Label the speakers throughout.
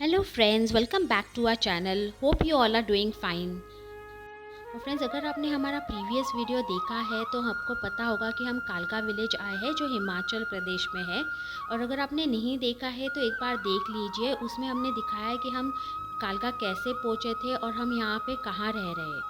Speaker 1: Hello friends, welcome back to our channel. Hope you all are doing fine. और friends, अगर आपने हमारा previous video देखा है तो आपको पता होगा कि हम कालका विलेज आए हैं जो हिमाचल प्रदेश में है। और अगर आपने नहीं देखा है तो एक बार देख लीजिए। उसमें हमने दिखाया है कि हम कालका कैसे पहुँचे थे और हम यहाँ पे कहाँ रह रहे हैं।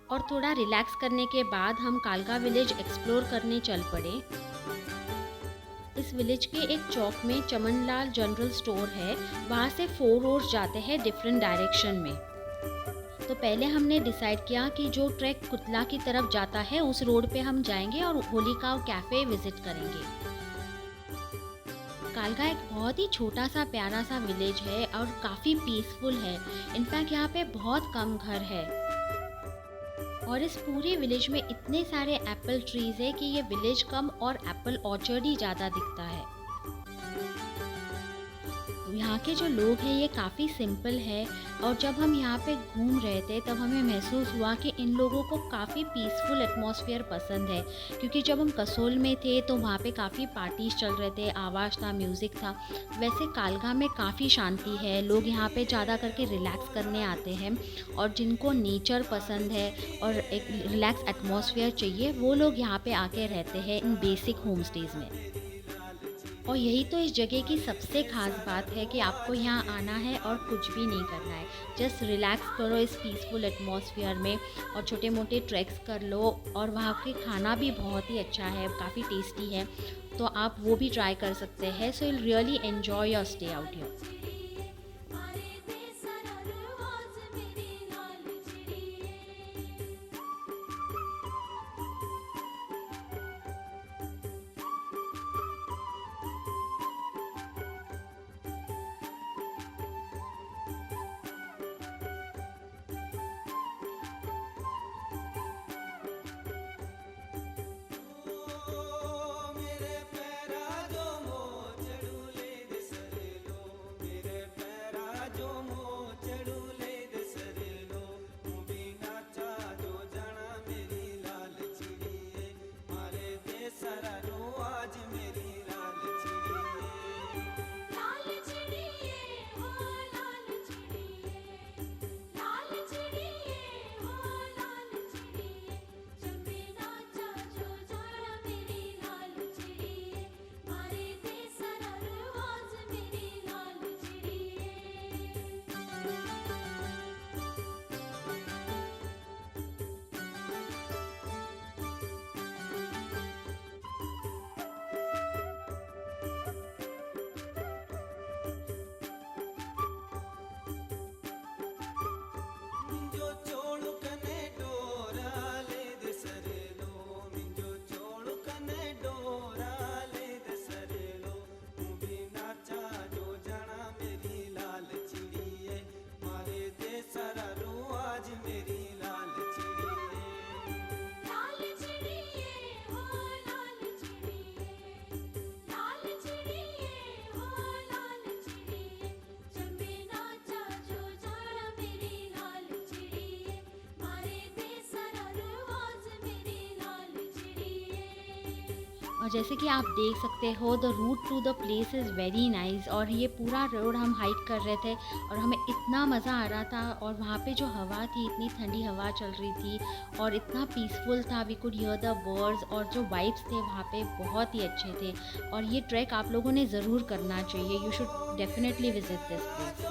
Speaker 1: और थोड़ा रिलैक्स करने के बाद हम कालका विलेज एक्सप्लोर करने चल पड़े। इस विलेज के एक चौक में चमनलाल जनरल स्टोर है। वहाँ से 4 रोड्स जाते हैं डिफरेंट डायरेक्शन में। तो पहले हमने डिसाइड किया कि जो ट्रैक कुतला की तरफ जाता है उस रोड पे हम जाएंगे और होलिका कैफ़े विज़िट करेंगे। कालका एक बहुत ही छोटा सा प्यारा सा विलेज है और काफ़ी पीसफुल है। इनफैक्ट यहाँ पे बहुत कम घर है और इस पूरे विलेज में इतने सारे एप्पल ट्रीज़ है कि ये विलेज कम और एप्पल ऑर्चर्ड ही ज़्यादा दिखता है। यहाँ के जो लोग हैं ये काफ़ी सिंपल है। और जब हम यहाँ पे घूम रहे थे तब हमें महसूस हुआ कि इन लोगों को काफ़ी पीसफुल एटमॉस्फेयर पसंद है। क्योंकि जब हम कसोल में थे तो वहाँ पे काफ़ी पार्टीज चल रहे थे, आवाज़ था, म्यूज़िक था। वैसे कालका में काफ़ी शांति है। लोग यहाँ पे ज़्यादा करके रिलैक्स करने आते हैं और जिनको नेचर पसंद है और एक रिलैक्स एटमॉस्फेयर चाहिए वो लोग यहाँ पे आके रहते हैं इन बेसिक होम स्टेज़ में। और यही तो इस जगह की सबसे ख़ास बात है कि आपको यहाँ आना है और कुछ भी नहीं करना है। जस्ट रिलैक्स करो इस पीसफुल एटमॉस्फेयर में और छोटे मोटे ट्रैक्स कर लो। और वहाँ के खाना भी बहुत ही अच्छा है, काफ़ी टेस्टी है। तो आप वो भी ट्राई कर सकते हैं। So you really enjoy your stay out here. और जैसे कि आप देख सकते हो the route to the place is very nice. और ये पूरा रोड हम हाइक कर रहे थे और हमें इतना मज़ा आ रहा था। और वहाँ पे जो हवा थी, इतनी ठंडी हवा चल रही थी और इतना पीसफुल था। We could hear the birds और जो वाइब्स थे वहाँ पे बहुत ही अच्छे थे। और ये ट्रैक आप लोगों ने ज़रूर करना चाहिए। You should definitely visit this place.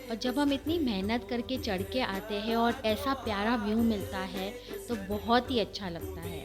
Speaker 1: और जब हम इतनी मेहनत करके चढ़ के आते हैं और ऐसा प्यारा व्यू मिलता है तो बहुत ही अच्छा लगता है।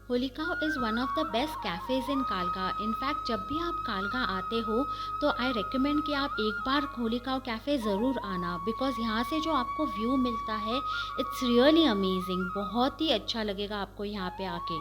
Speaker 1: Holika is one of the best cafes in कालका। इनफैक्ट जब भी आप कालका आते हो तो आई रिकमेंड कि आप एक बार होलिका कैफ़े ज़रूर आना, बिकॉज़ यहाँ से जो आपको व्यू मिलता है इट्स रियली अमेजिंग। बहुत ही अच्छा लगेगा आपको यहाँ पे आके।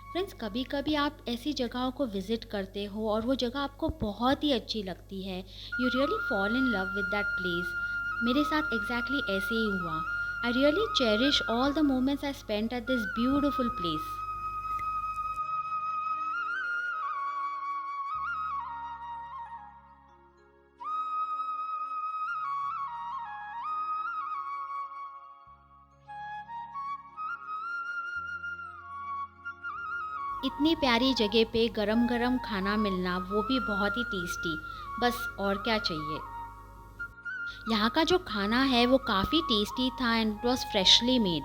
Speaker 1: फ्रेंड्स, कभी-कभी आप ऐसी जगहों को विज़िट करते हो और वो जगह आपको बहुत ही अच्छी लगती है। You really fall in love with that place. मेरे साथ एग्ज़ैक्टली ऐसे ही हुआ। I really cherish all the moments I spent at this beautiful place. इतनी प्यारी जगह पे गरम-गरम खाना मिलना, वो भी बहुत ही टेस्टी। बस और क्या चाहिए। यहाँ का जो खाना है वो काफ़ी टेस्टी था and it was freshly made.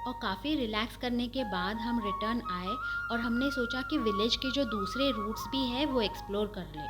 Speaker 1: और काफ़ी रिलैक्स करने के बाद हम रिटर्न आए और हमने सोचा कि विलेज के जो दूसरे रूट्स भी हैं वो एक्सप्लोर कर लें।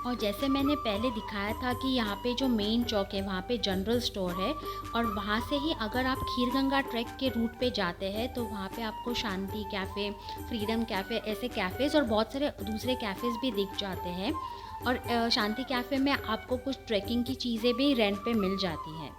Speaker 1: और जैसे मैंने पहले दिखाया था कि यहाँ पे जो मेन चौक है वहाँ पे जनरल स्टोर है, और वहाँ से ही अगर आप खीरगंगा ट्रैक के रूट पे जाते हैं तो वहाँ पे आपको शांति कैफ़े, फ्रीडम कैफ़े, ऐसे कैफ़ेज़ और बहुत सारे दूसरे कैफ़ेज़ भी दिख जाते हैं। और शांति कैफ़े में आपको कुछ ट्रैकिंग की चीज़ें भी रेंट पे मिल जाती हैं।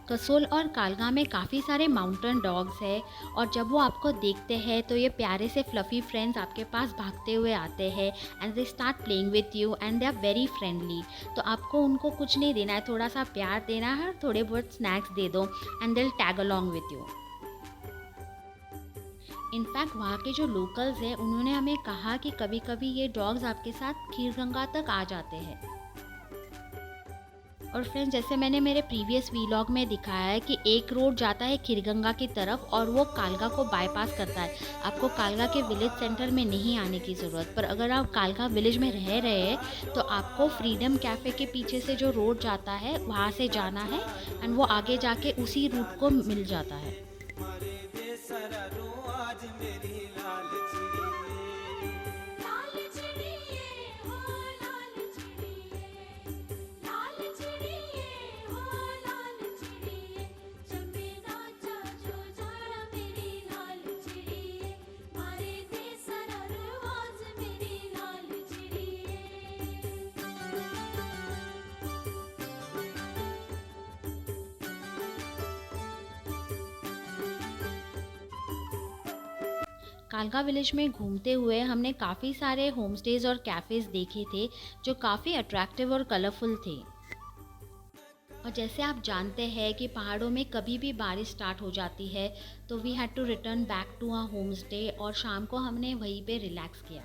Speaker 1: कसोल और कालगा में काफ़ी सारे माउंटेन डॉग्स हैं, और जब वो आपको देखते हैं तो ये प्यारे से फ्लफ़ी फ्रेंड्स आपके पास भागते हुए आते हैं and they start playing with you and they are very friendly. तो आपको उनको कुछ नहीं देना है, थोड़ा सा प्यार देना है और थोड़े बहुत स्नैक्स दे दो and they will tag along with you. In fact वहाँ के जो लोकल्स हैं उन्होंने हमें कहा कि कभी-कभी ये डॉग्स आपके साथ खीरगंगा तक आ जाते हैं। और फ्रेंड्स, जैसे मैंने मेरे प्रीवियस वीलॉग में दिखाया है कि एक रोड जाता है खीरगंगा की तरफ और वो कालगा को बाईपास करता है। आपको कालगा के विलेज सेंटर में नहीं आने की ज़रूरत, पर अगर आप कालगा विलेज में रह रहे हैं तो आपको फ्रीडम कैफ़े के पीछे से जो रोड जाता है वहाँ से जाना है एंड वो आगे जाके उसी रूट को मिल जाता है।
Speaker 2: मारे दे सररू आज मेरी लाल चिड़िए लाल चिड़िए हो लाल चिड़िए लाल चिड़िए हो लाल चिड़िए चंबे नाचा जो जाड़ा मेरी लाल चिड़िए मारे दे सररू आज मेरी लाल चिड़िए।
Speaker 1: कालका विलेज में घूमते हुए हमने काफ़ी सारे होम स्टेज और कैफ़ेज़ देखे थे जो काफ़ी अट्रैक्टिव और कलरफुल थे। और जैसे आप जानते हैं कि पहाड़ों में कभी भी बारिश स्टार्ट हो जाती है तो we had to return back to a home stay, और शाम को हमने वहीं पे रिलैक्स किया।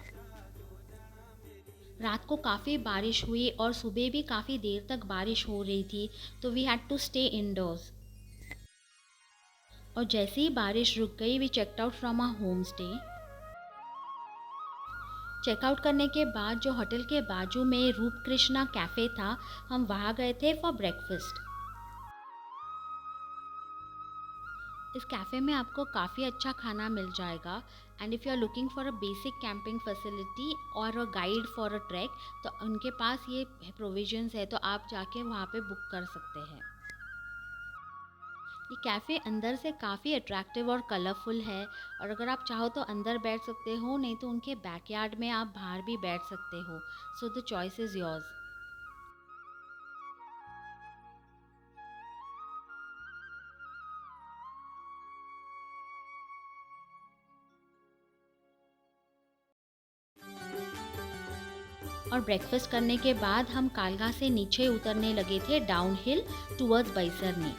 Speaker 1: रात को काफ़ी बारिश हुई और सुबह भी काफ़ी देर तक बारिश हो रही थी, तो we had to stay indoors. और जैसे ही बारिश रुक गई we checked out from a home stay. Checkout करने के बाद जो होटल के बाजू में रूप कृष्णा कैफ़े था, हम वहाँ गए थे फॉर ब्रेकफास्ट। इस कैफ़े में आपको काफ़ी अच्छा खाना मिल जाएगा, and if you are looking for a basic camping facility और a guide for a track, तो उनके पास ये प्रोविजंस है, तो आप जाके वहाँ पे बुक कर सकते हैं। ये कैफ़े अंदर से काफ़ी अट्रैक्टिव और कलरफुल है, और अगर आप चाहो तो अंदर बैठ सकते हो, नहीं तो उनके बैकयार्ड में आप बाहर भी बैठ सकते हो। So the choice is yours. और ब्रेकफास्ट करने के बाद हम कालगा से नीचे उतरने लगे थे डाउन हिल टूवर्ड्स बैसरनी।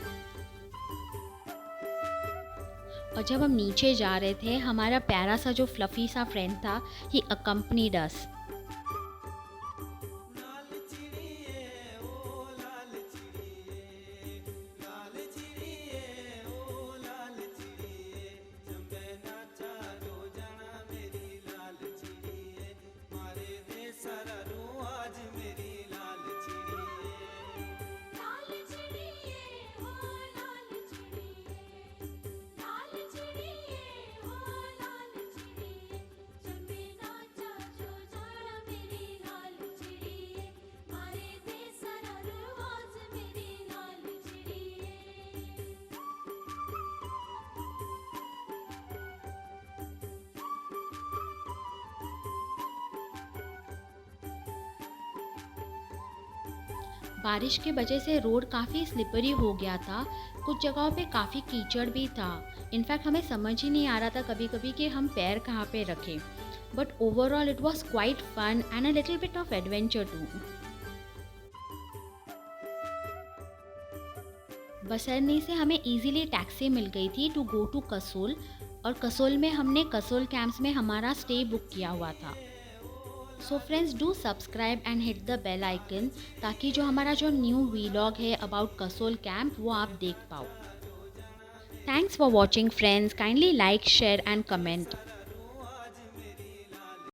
Speaker 1: और जब हम नीचे जा रहे थे, हमारा प्यारा सा जो फ्लफी सा फ्रेंड था, ही अकम्पनीड अस।
Speaker 2: लाल चिड़िए ओ लाल चिड़िए, लाल चिड़िए ओ लाल चिड़िए, जंबे नाचा जो जाना मेरी लाल चिड़िए, मारे दे सारा रू आज मेरी लाल चिड़िए। लाल चिड़िए ओ लाल चिड़िए, लाल चिड़िए ओ लाल चिड़िए, जंबे नाचा जो जाना मेरी लाल चिड़िए, मारे दे सारा रू आज मेरी लाल चिड़िए।
Speaker 1: बारिश की वजह से रोड काफ़ी स्लिपरी हो गया था, कुछ जगहों पे काफ़ी कीचड़ भी था। इनफैक्ट हमें समझ ही नहीं आ रहा था कभी कभी कि हम पैर कहाँ पे रखें। But overall it was quite fun and a little bit of adventure too. Basarni से हमें इजीली टैक्सी मिल गई थी टू गो टू कसोल, और कसोल में हमने कसोल कैंप्स में हमारा स्टे बुक किया हुआ था। So friends, do subscribe and hit the bell icon, ताकि जो हमारा जो न्यू वीलॉग है अबाउट कसोल कैंप वो आप देख पाओ। Thanks for watching friends, kindly like, share and comment.